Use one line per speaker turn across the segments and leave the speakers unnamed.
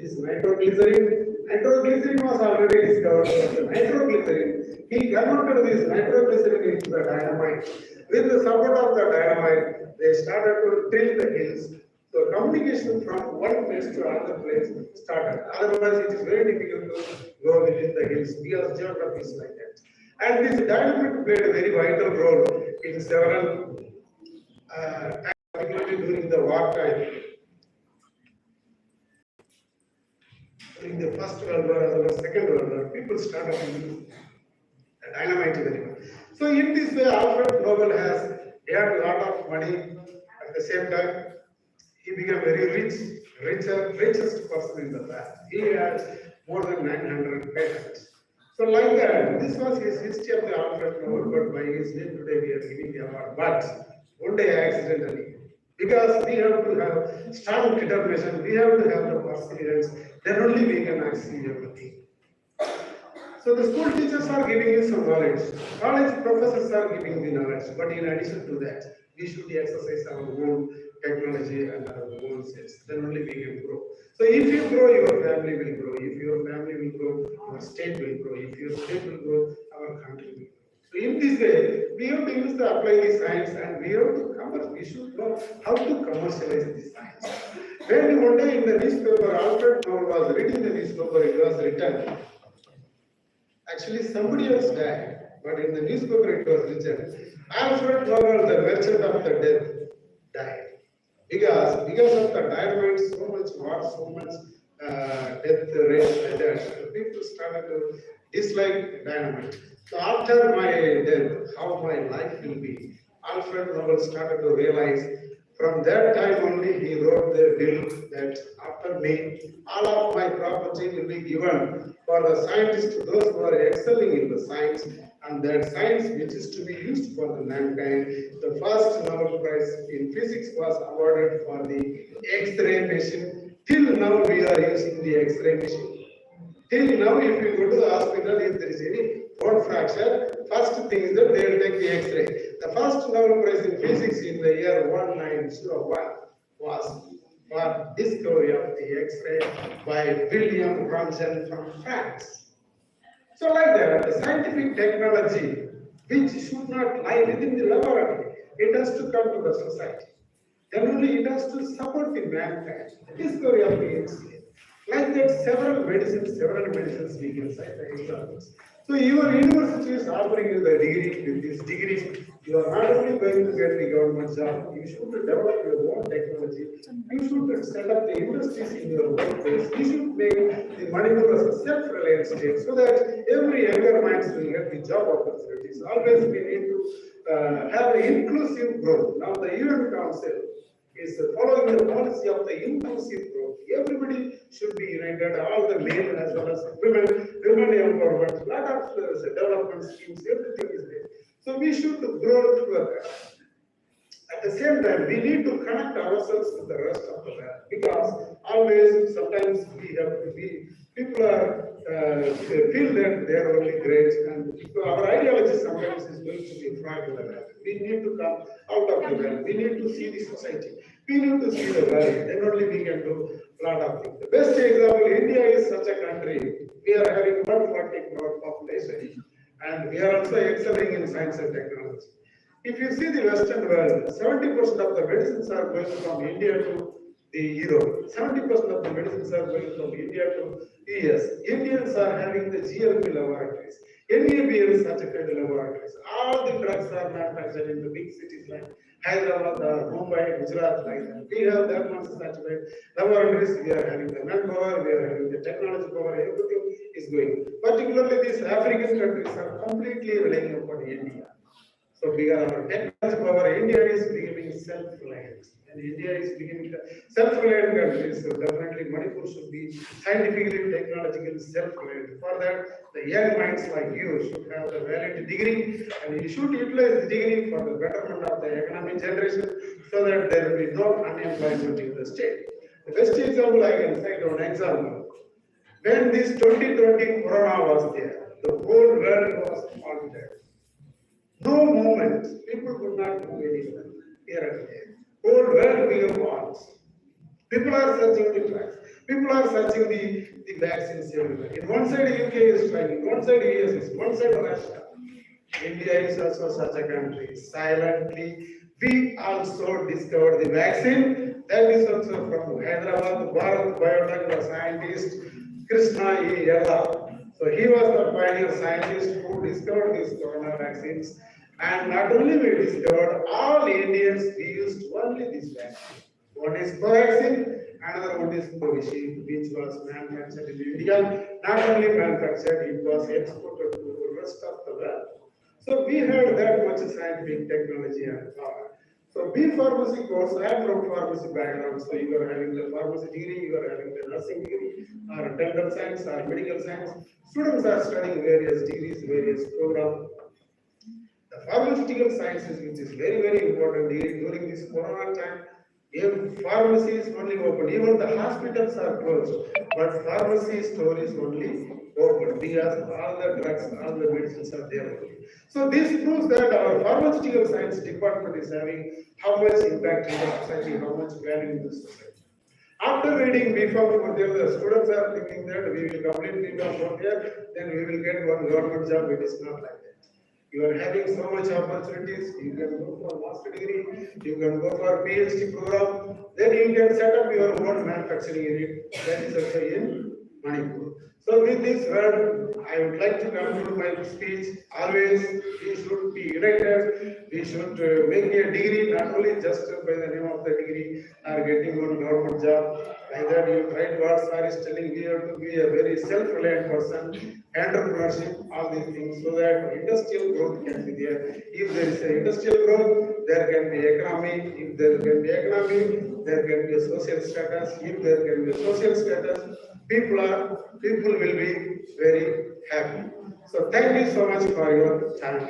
is nitroglycerin. Nitroglycerin was already discovered. The nitroglycerin, he converted this nitroglycerin into the dynamite. With the support of the dynamite, they started to drill the hills. So communication from one place to another place started. Otherwise, it is very difficult to go within the hills because geography is like that. And this dynamite played a very vital role in several times, particularly during the wartime. During the First World War as well as Second World War, people started to use dynamite very much. So in this way, Alfred Nobel has earned a lot of money. At the same time, he became very richest person in the past. He had more than 900 patents. So like that, this was his history of the Alfred Nobel, but by his name today we are giving the award. But one day accidentally, because we have to have strong determination, we have to have the perseverance, then only we can achieve everything. So the school teachers are giving you some knowledge, college professors are giving the knowledge, but in addition to that, we should exercise our own technology and our own skills. Then only we can grow. So if you grow, your family will grow. If your family will grow, your state will grow. If your state will grow, our country will grow. So in this way, we have to use the apply the science, and we have to we should know how to commercialize the science. When one day in the newspaper, Alfred Nobel was reading the newspaper, it was written. Actually, somebody else died, but in the newspaper it was written, Alfred Nobel, the merchant of the death, died. Because of the dynamite, so much war, so much death rate, people started to dislike dynamite. So after my death, how my life will be, Alfred Nobel started to realize. From that time only, he wrote the will that after me, all of my property will be given for the scientists, those who are excelling in the science, and that science which is to be used for the mankind. The first Nobel Prize in physics was awarded for the X-ray machine. Till now, we are using the X-ray machine. Till now, if you go to the hospital, if there is any bone fracture, first thing is that they will take the X-ray. The first Nobel Prize in physics in the year 1901 was for discovery of the X-ray by William Röntgen from France. So like that, the scientific technology, which should not lie within the laboratory, it has to come to the society. Then only it has to support the mankind, the discovery of the X-ray. Like that, several medicines we can cite the examples. So your university is offering you the degree. With this degree, you are not only going to get the government job, you should develop your own technology. You should set up the industries in your workplace. You should make the Manipur as a self-reliant state so that every younger minds will get the job opportunities. Always we need to have an inclusive growth. Now the UN Council is following the policy of the inclusive growth. Everybody should be united, all the men as well as women empowerment, lot of development schemes, everything is there. So we should grow together. At the same time, we need to connect ourselves with the rest of the world, because always, sometimes people are feel that they are only great, and our ideology sometimes is going to be fragile. We need to come out of the world. We need to see the society. We need to see the world. Then only we can do a lot of things. The best example, India is such a country. We are having 140 crore population, and we are also excelling in science and technology. If you see the Western world, 70% of the medicines are going from India to the Europe. 70% of the medicines are going from India to US. Indians are having the GLP laboratories, NABL certified laboratories. All the drugs are manufactured in the big cities like Hyderabad, Mumbai, Gujarat, like that. We have that much certified laboratories. We are having the manpower, we are having the technology power, everything is going. Particularly these African countries are completely relying upon India. So because our technology power, India is becoming self-reliant. And India is becoming a self-reliant country. So definitely Manipur should be scientifically, technologically self-reliant. For that, the young minds like you should have the valid degree, and you should utilize the degree for the betterment of the economic generation, so that there will be no unemployment in the state. The best example I can cite one example. When this 2020 Corona was there, the whole world was halted. No movement. People could not move anywhere here and there. Whole world became walls. People are searching the tracks. People are searching the vaccines everywhere. In one side UK is trying, one side US is, one side Russia. India is also such a country. Silently, we also discovered the vaccine. That is also from Hyderabad, Bharat Biotech, the scientist Krishna E. Yella. So he was the pioneer scientist who discovered these corona vaccines. And not only we discovered, all Indians, we used only this vaccine. One is Covaxin, another one is Covishield, which was manufactured in India. Not only manufactured, it was exported to the rest of the world. So we had that much scientific technology and power. So B pharmacy course, I am from pharmacy background, so you are having the pharmacy degree, you are having the nursing degree, or dental science, or medical science. Students are studying various degrees, various programs. The pharmaceutical sciences, which is very, very important during this corona time, if pharmacy is only open, even the hospitals are closed, but pharmacy store is only open because all the drugs, all the medicines are there only. So this proves that our pharmaceutical science department is having how much impact in the society, how much value in the society. After reading B.Pharm for there, the students are thinking that we will complete B.Pharm for there, then we will get one government job. It is not like that. You are having so much opportunities. You can go for master degree, you can go for PhD program, then you can set up your own manufacturing unit. That is also in Manipur. So with this word, I would like to conclude my speech. Always we should be united. We should make a degree not only just by the name of the degree or getting one government job. Like that, you tried what sir is telling. We have to be a very self-reliant person, entrepreneurship, all these things, so that industrial growth can be there. If there is an industrial growth, there can be economy. If there can be economy, there can be a social status. If there can be a social status, people will be very happy. So thank you so much for your time.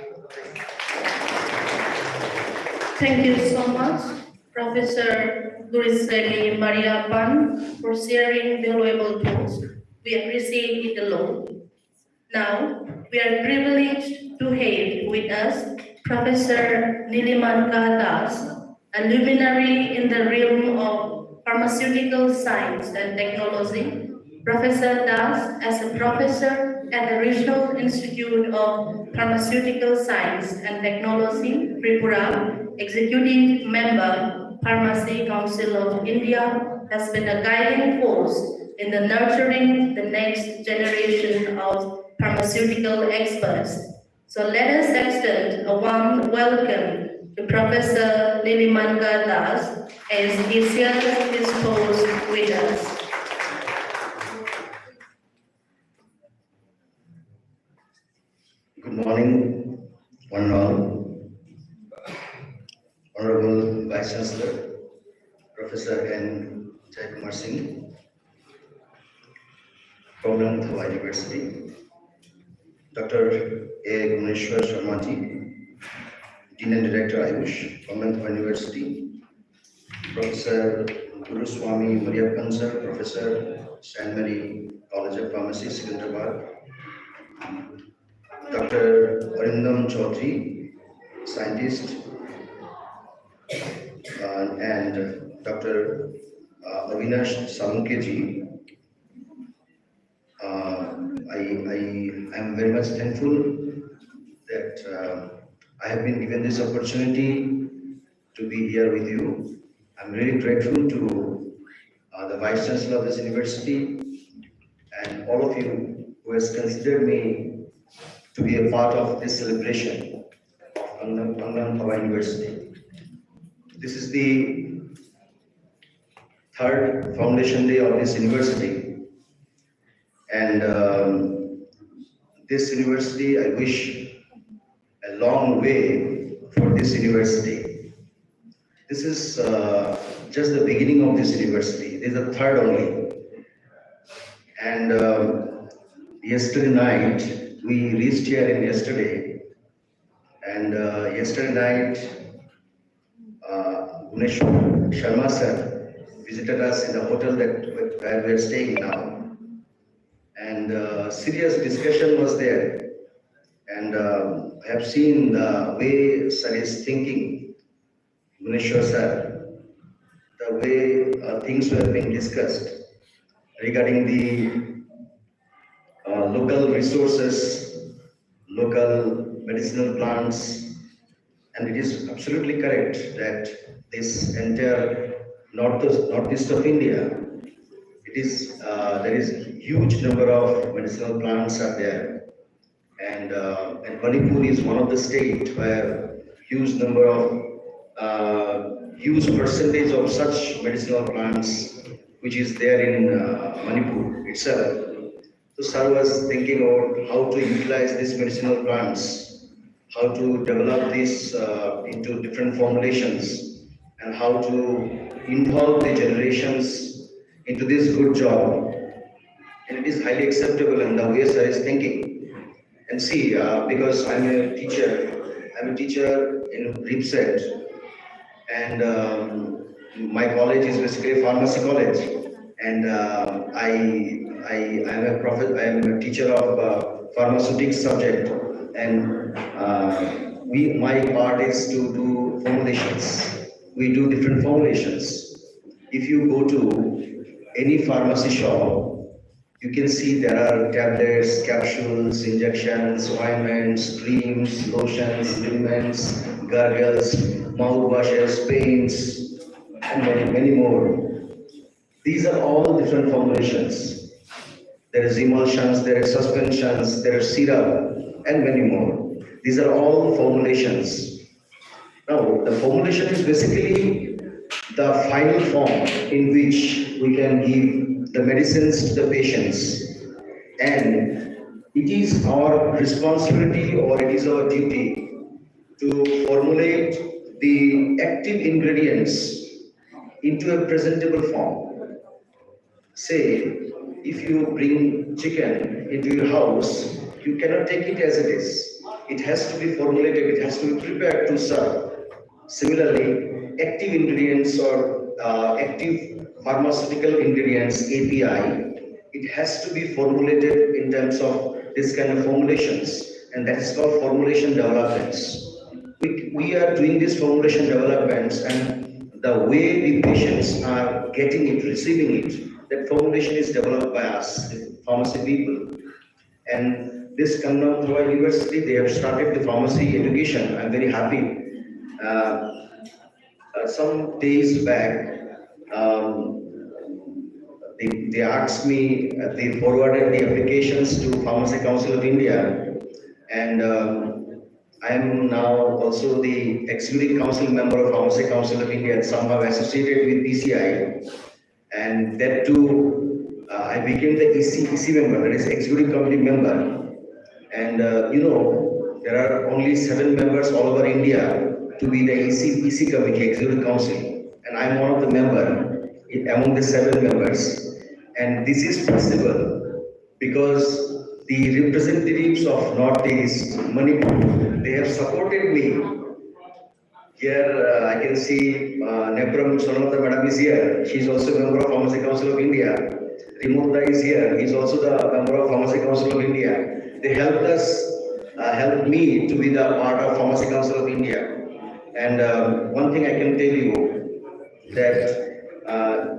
Thank you so much, Professor Guriseli Mariappan, for sharing valuable thoughts. We appreciate it a lot. Now, we are privileged to have with us Professor Nilimanka Das, a luminary in the realm of pharmaceutical science and technology. Professor Das, as a professor at the Regional Institute of Pharmaceutical Science and Technology, Tripura, executive member, Pharmacy Council of India, has been a guiding force in the nurturing the next generation of pharmaceutical experts. So let us extend a warm welcome to Professor Nilimanka Das as he shares his thoughts with us.
Good morning, one and all. Honorable Vice Chancellor, Professor N. Jaikumar Singh, Khongnangthaba University, Dr. A. Guneshwar Sharmaji, Dean and Director Ayush, Khongnangthaba University, Professor Guruswami Mariappan sir, Professor, St. Mary College of Pharmacy, Secunderabad, Dr. Arindam Chaudhary, scientist, and Dr. Avinash Salunkeji. I am very much thankful that I have been given this opportunity to be here with you. I'm really grateful to the Vice Chancellor of this university and all of you who has considered me to be a part of this celebration of Khongnangthaba University. This is the third foundation day of this university, and this university, I wish a long way for this university. This is just the beginning of this university. This is the third only. And yesterday night, we reached here in yesterday, and yesterday night, Gunesh Sharma sir visited us in the hotel where we are staying now, and serious discussion was there. And I have seen the way sir is thinking, Guneshwar sir, the way things were being discussed. regarding the local resources, local medicinal plants, and it is absolutely correct that this entire northeast of India, it is there is huge number of medicinal plants are there, and Manipur is one of the state where huge number of huge percentage of such medicinal plants which is there in Manipur itself. So sir was thinking about how to utilize these medicinal plants, how to develop this into different formulations, and how to involve the generations into this good job. And it is highly acceptable in the way sir is thinking. And see, because I'm a teacher in RIPSET, and my college is basically a pharmacy college, and I am a teacher of pharmaceutics subject, and my part is to do formulations. We do different formulations. If you go to any pharmacy shop, you can see there are tablets, capsules, injections, ointments, creams, lotions, liniments, gargles, mouthwashes, paints, and many more. These are all different formulations. There is emulsions, there is suspensions, there is syrup, and many more. These are all formulations. Now, the formulation is basically the final form in which we can give the medicines to the patients. And it is our responsibility or it is our duty to formulate the active ingredients into a presentable form. Say, if you bring chicken into your house, you cannot take it as it is. It has to be formulated, it has to be prepared to serve. Similarly, active ingredients or active pharmaceutical ingredients, API, it has to be formulated in terms of this kind of formulations, and that is called formulation developments. We are doing these formulation developments, and the way the patients are getting it, receiving it, that formulation is developed by us, the pharmacy people. And this Khongnangthaba University, they have started the pharmacy education. I'm very happy. Some days back, they asked me, they forwarded the applications to Pharmacy Council of India, and I am now also the executive council member of Pharmacy Council of India, and somehow associated with PCI, and that too, I became the EC member, that is executive committee member. And there are only 7 members all over India to be the EC committee, executive council, and I'm one of the member among the 7 members. And this is possible because the representatives of Northeast, Manipur, they have supported me. Here I can see Nebram Sonata Madam is here. She is also a member of Pharmacy Council of India. Rimurda is here. He is also the member of Pharmacy Council of India. They helped us, helped me to be the part of Pharmacy Council of India. And one thing I can tell you that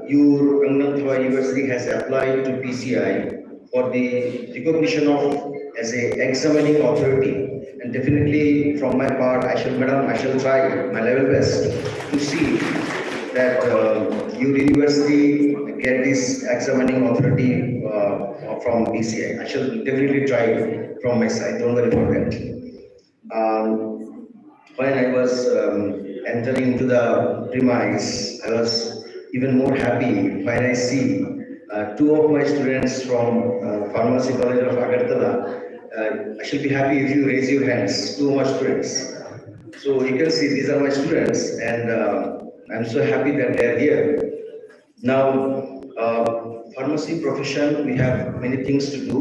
your Khongnangthaba University has applied to PCI for the recognition of as a examining authority. And definitely from my part, I shall try my level best to see that your university get this examining authority from PCI. I shall definitely try from my side, don't worry about that. When I was entering into the premise, I was even more happy when I see 2 of my students from Pharmacy College of Agartala. I shall be happy if you raise your hands, 2 of my students. So you can see these are my students, and I'm so happy that they're here. Now, pharmacy profession, we have many things to do.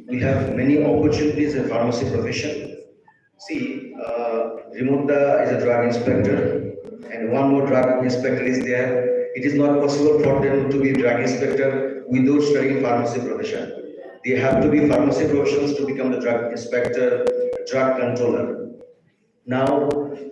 We have many opportunities in pharmacy profession. See, Rimurda is a drug inspector, and one more drug inspector is there. It is not possible for them to be drug inspector without studying pharmacy profession. They have to be pharmacy professionals to become the drug inspector, drug controller. Now,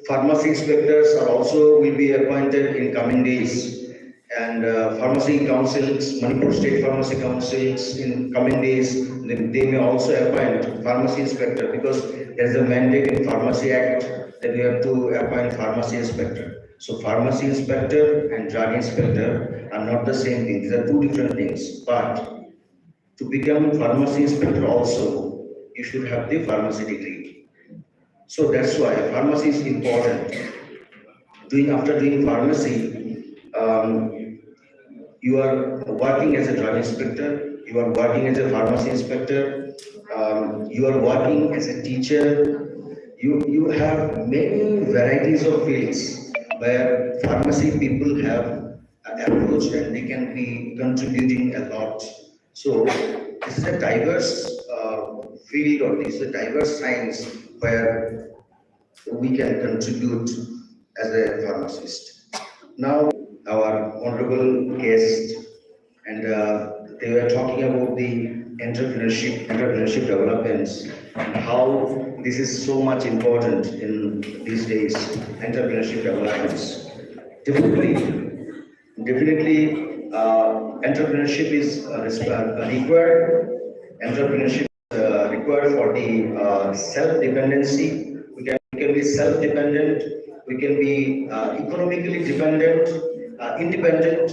pharmacy inspectors are also will be appointed in coming days, and pharmacy councils, Manipur State Pharmacy Councils in coming days, they may also appoint pharmacy inspector because there is a mandate in Pharmacy Act that we have to appoint pharmacy inspector. So pharmacy inspector and drug inspector are not the same thing. These are two different things. But to become pharmacy inspector also, you should have the pharmacy degree. So that's why pharmacy is important. After doing pharmacy, you are working as a drug inspector, you are working as a pharmacy inspector, you are working as a teacher. You have many varieties of fields where pharmacy people have approached and they can be contributing a lot. So this is a diverse field, or this is a diverse science where we can contribute as a pharmacist. Now, our honorable guest, and they were talking about the entrepreneurship developments, and how this is so much important in these days, entrepreneurship developments. Definitely, entrepreneurship is required. Entrepreneurship required for the self-dependency. We can be self-dependent, we can be economically dependent, independent,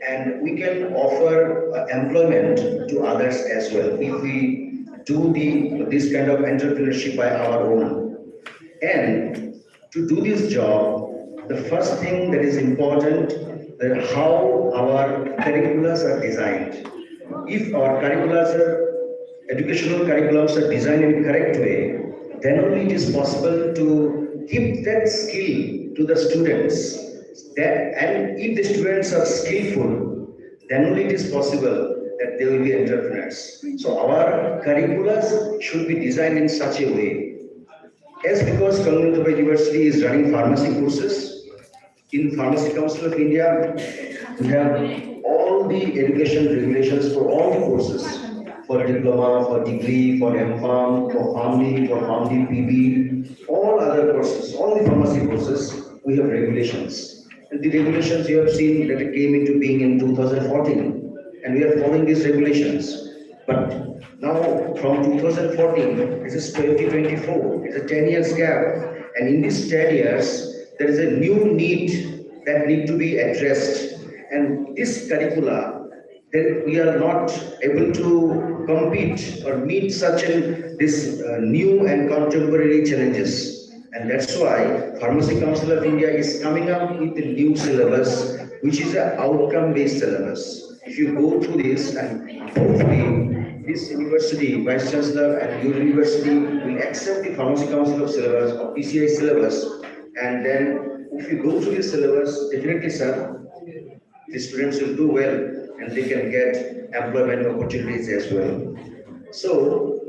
and we can offer employment to others as well if we do this kind of entrepreneurship by our own. And to do this job, the first thing that is important is how our curriculums are designed. If our educational curriculums are designed in a correct way, then only it is possible to give that skill to the students. And if the students are skillful, then only it is possible that they will be entrepreneurs. So our curricula should be designed in such a way. As because Khongnangthaba University is running pharmacy courses, in Pharmacy Council of India, we have all the education regulations for all the courses, for diploma, for degree, for M.Pharm, for PharmD, for PharmD PB, all other courses, all the pharmacy courses, we have regulations. And the regulations you have seen that it came into being in 2014, and we are following these regulations. But now from 2014, this is 2024, it's a 10 years gap. And in these 10 years, there is a new need that need to be addressed. And this curricula, that we are not able to compete or meet this new and contemporary challenges. And that's why Pharmacy Council of India is coming up with a new syllabus, which is an outcome-based syllabus. If you go through this, and hopefully this university, Vice Chancellor and your university will accept the Pharmacy Council of syllabus or PCI syllabus, and then if you go through this syllabus, definitely, sir, the students will do well and they can get employment opportunities as well. So,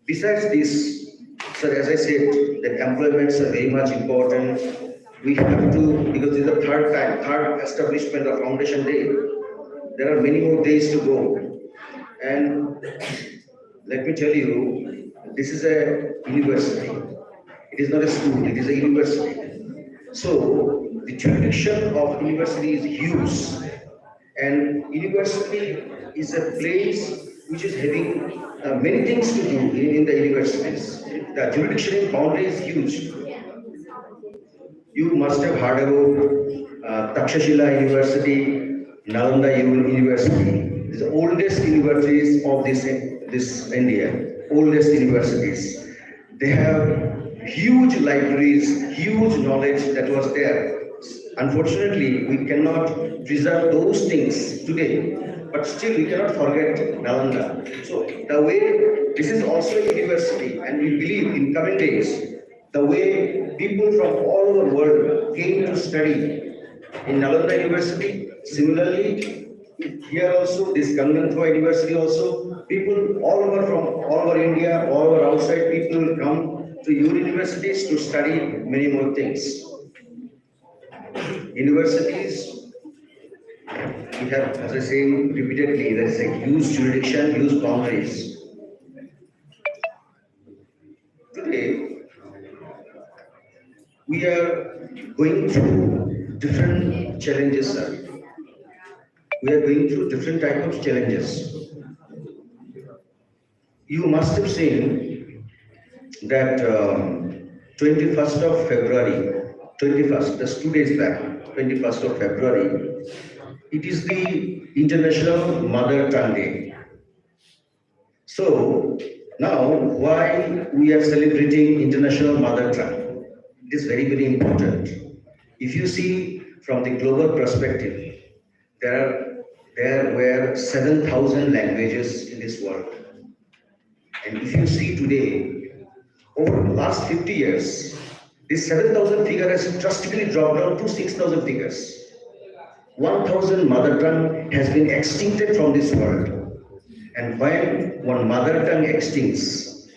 besides this, sir, as I said, that employments are very much important. We have to, because this is the third establishment of Foundation Day. There are many more days to go. And let me tell you, this is a university. It is not a school, it is a university. So the jurisdiction of university is huge. And university is a place which is having many things to do in the universities. The jurisdiction boundary is huge. You must have heard about Takshashila University, Nalanda University. These are the oldest universities of this India, oldest universities. They have huge libraries, huge knowledge that was there. Unfortunately, we cannot preserve those things today, but still we cannot forget Nalanda. So the way, this is also a university, and we believe in coming days, the way people from all over the world came to study in Nalanda University, similarly, here also, this Khongnangthaba University also, people all over from all over India, all over outside, people will come to your universities to study many more things. Universities, we have, as I say repeatedly, there is a huge jurisdiction, huge boundaries. Today, we are going through different challenges, sir. We are going through different type of challenges. You must have seen that 21st of February, 21st, that's 2 days back, 21st of February, it is the International Mother Tongue Day. So now why we are celebrating International Mother Tongue? It is very, very important. If you see from the global perspective, there were 7,000 languages in this world. And if you see today, over the last 50 years, this 7,000 figure has drastically dropped down to 6,000 figures. 1,000 mother tongue has been extincted from this world. And when one mother tongue extincts,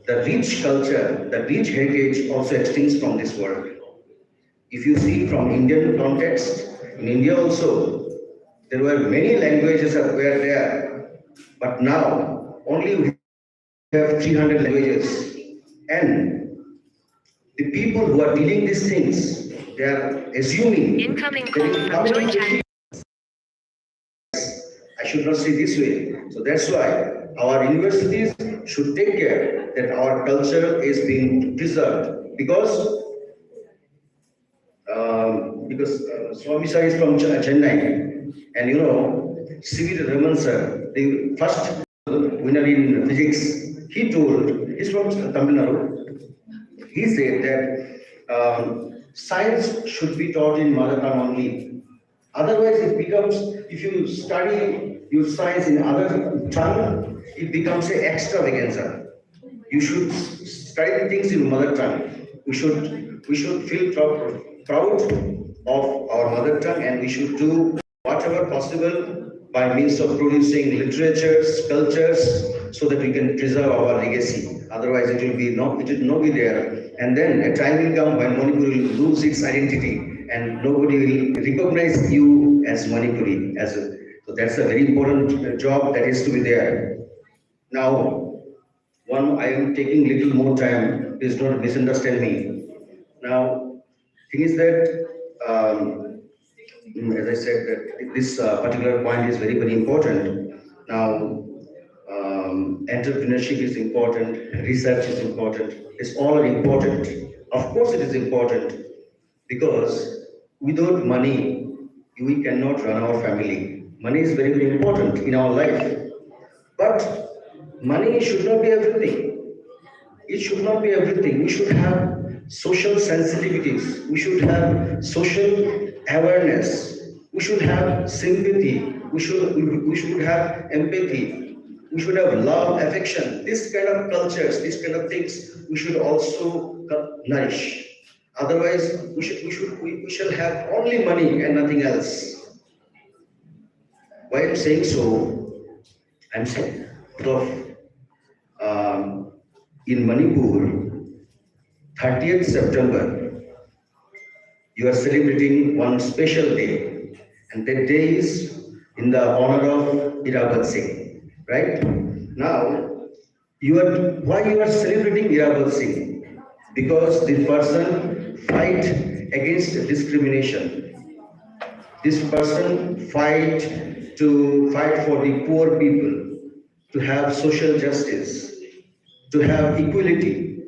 the rich culture, the rich heritage also extincts from this world. If you see from Indian context, in India also, there were many languages that were there, but now only we have 300 languages. And the people who are dealing these things, they are assuming
Incoming call from Joy Chan.
I should not say this way. So that's why our universities should take care that our culture is being preserved because Swami sir is from Chennai, and you know, C.V. Raman sir, the first winner in physics, he told, he's from Tamil Nadu, he said that science should be taught in mother tongue only. Otherwise, it becomes, if you study your science in other tongue, it becomes an extravaganza. You should study things in mother tongue. We should feel proud of our mother tongue, and we should do whatever possible by means of producing literatures, cultures, so that we can preserve our legacy. Otherwise, it will not be there. And then a time will come when Manipur will lose its identity, and nobody will recognize you as Manipuri. So that's a very important job that is to be there. Now, I am taking little more time. Please don't misunderstand me. Now, thing is that, as I said, that this particular point is very, very important. Now, entrepreneurship is important, research is important. It's all important. Of course, it is important because without money, we cannot run our family. Money is very, very important in our life. But money should not be everything. It should not be everything. We should have social sensitivities. We should have social awareness. We should have sympathy. We should have empathy. We should have love, affection. This kind of cultures, these kind of things, we should also nourish. Otherwise, we shall have only money and nothing else. Why I'm saying so? I'm saying in Manipur, 30th September, you are celebrating one special day, and that day is in the honor of Irabat Singh, right? Now, why you are celebrating Irabat Singh? Because this person fight against discrimination. This person fight for the poor people, to have social justice, to have equality.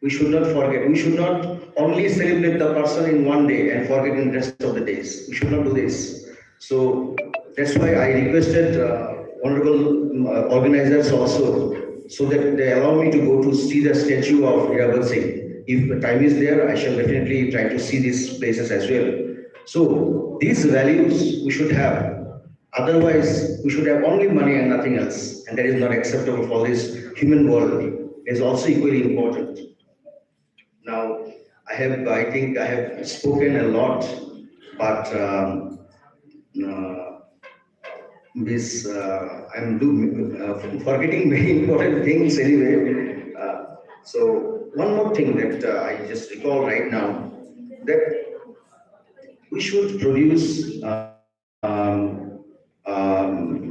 We should not forget. We should not only celebrate the person in one day and forget in the rest of the days. We should not do this. So that's why I requested honorable organizers also, so that they allow me to go to see the statue of Irabat Singh. If time is there, I shall definitely try to see these places as well. So these values we should have. Otherwise, we should have only money and nothing else, and that is not acceptable for this human world. It is also equally important. Now, I think I have spoken a lot, but I'm forgetting many important things anyway. So one more thing that I just recall right now, that we should produce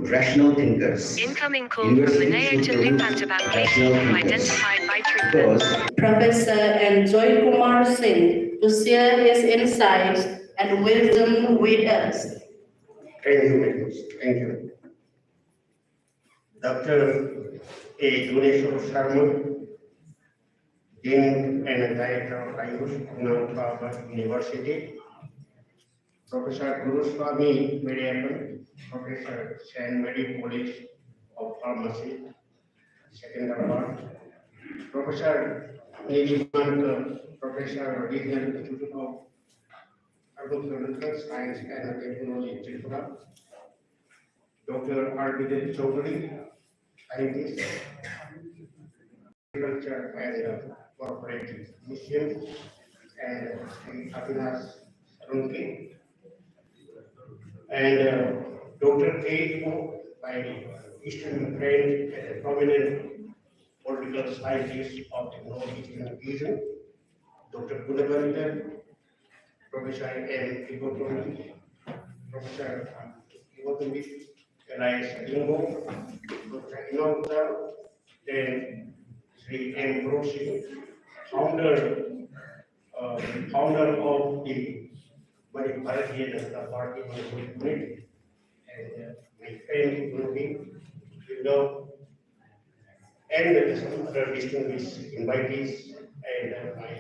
rational thinkers.
Incoming call from Manaya to Khongnangthaba patient identified by treatment.
Professor and Joy Kumar Singh to share his insights and wisdom with us.
Thank you, madam. Thank you. Dr. A. Guneshwar Sharma, Dean and Director of Ayush, Khongnangthaba University. Professor Guruswamy Mediapan, Professor Saint Mary College of Pharmacy, Secunderabad. Professor Nidhi, Professor Regional Institute of Agricultural Science and Technology, Tripura. Dr. R.B. Chaudhary, scientist, agriculture and corporate mission, and Avinash Runke, and Dr. K. O. by Eastern friend and a prominent political scientist of the Northeastern region, Dr. Gunavardhan, Professor M. Igotomi, Professor Igotomi, Elias Lingo, Dr. Inauta, then Sri M. Brosi, founder, founder of the Bharatiya Janata Party movement, and my friend Ruby, and some other distinguished invitees and my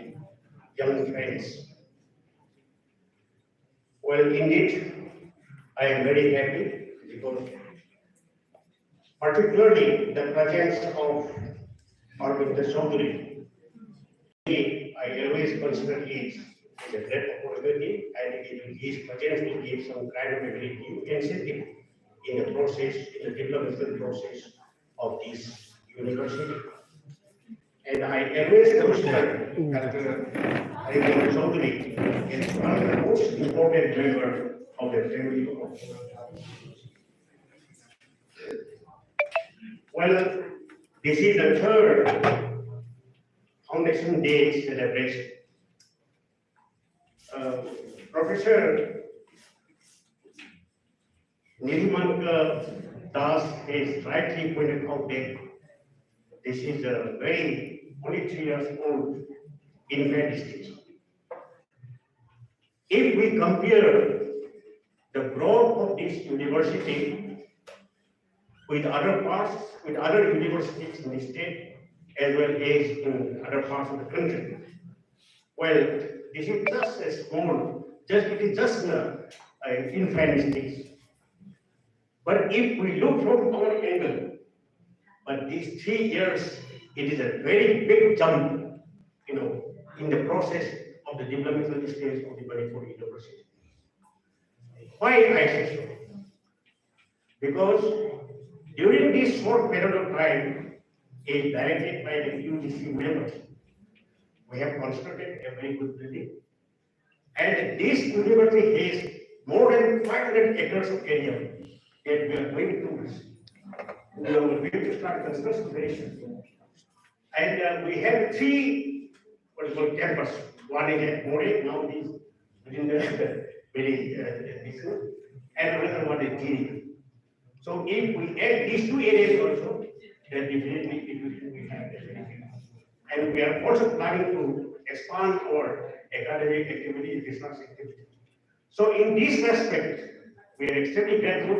young friends. Well, indeed, I am very happy because particularly the presence of Arvind Chaudhary, I always consider it as a great opportunity, and his presence will give some kind of a very new incentive in the process, in the developmental process of this university. And I always consider Dr. Arvind Chaudhary as one of the most important member of the family of. Well, this is the third Foundation Day celebration. Professor Nirmanka Das has rightly pointed out that this is a very only 3 years old infant stage. If we compare the growth of this university with other parts, with other universities in the state, as well as in other parts of the country, well, this is just a small, it is just an infant stage. But if we look from our angle, but these 3 years, it is a very big jump, in the process of the developmental stage of the Manipur University. Why I say so? Because during this short period of time, is directed by the UGC members, we have constructed a very good building. And this university has more than 500 acres of area that we are going to start construction very soon. And we have 3 what is called campus. One is at More, now it is within the very business, and another one is Giri. So if we add these 2 areas also, then definitely it will be have a benefit. And we are also planning to expand our academic activity, research activity. So in this respect, we are extremely grateful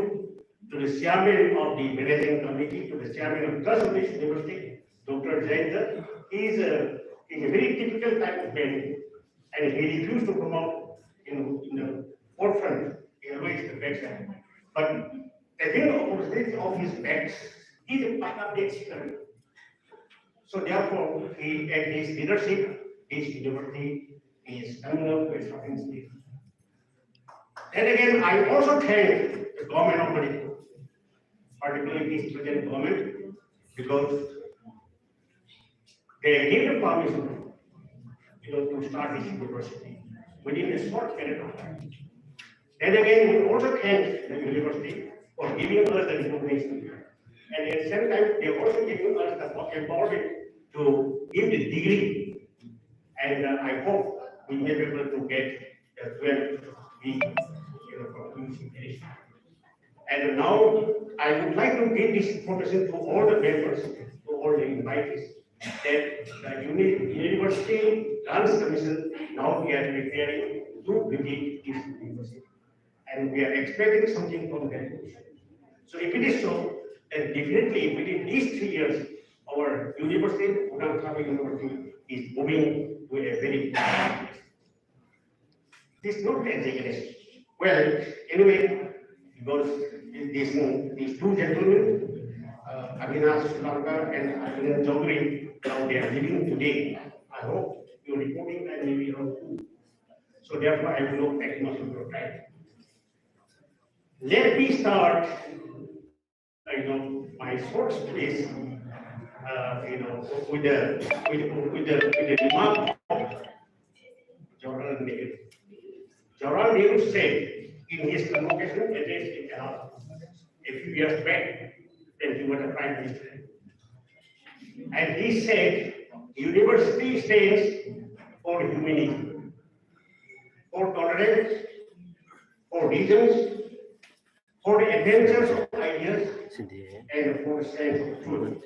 to the chairman of the managing committee, to the chairman of Trust of this university, Dr. Jayendra. He is a very typical type of man, and he refused to come out in the forefront. He always the backside. But the thing of his backs is a part of the experience. So therefore, at his leadership, this university is coming up with something new. Then again, I also thank the government of Manipur, particularly this present government, because they gave the permission, to start this university within a short period of time. Then again, we also thank the university for giving us the information, and at the same time, they also giving us the empowerment to give the degree. And I hope we may be able to get the 12 week, from UC. And now I would like to give this information to all the members, to all the invitees, that the University Grants Commission now we are preparing to visit this university. And we are expecting something from them. So if it is so, then definitely within these 3 years, our university, Khongnangthaba University, is moving to a very positive place. This is not exaggeration. Well, anyway, because these two gentlemen, Avinash Sulanka and Arvind Chaudhary, now they are living today. I hope your reporting and maybe around too. So therefore, I will not take much of your time. Let me start, my short speech, with the remark of Jawaharlal Nehru. Jawaharlal Nehru said in his convocation address in Lahore a few years back, when he was the Prime Minister. And he said, university stands for humanity, for tolerance, for reasons, for the adventures of ideas, and for the sense of truth.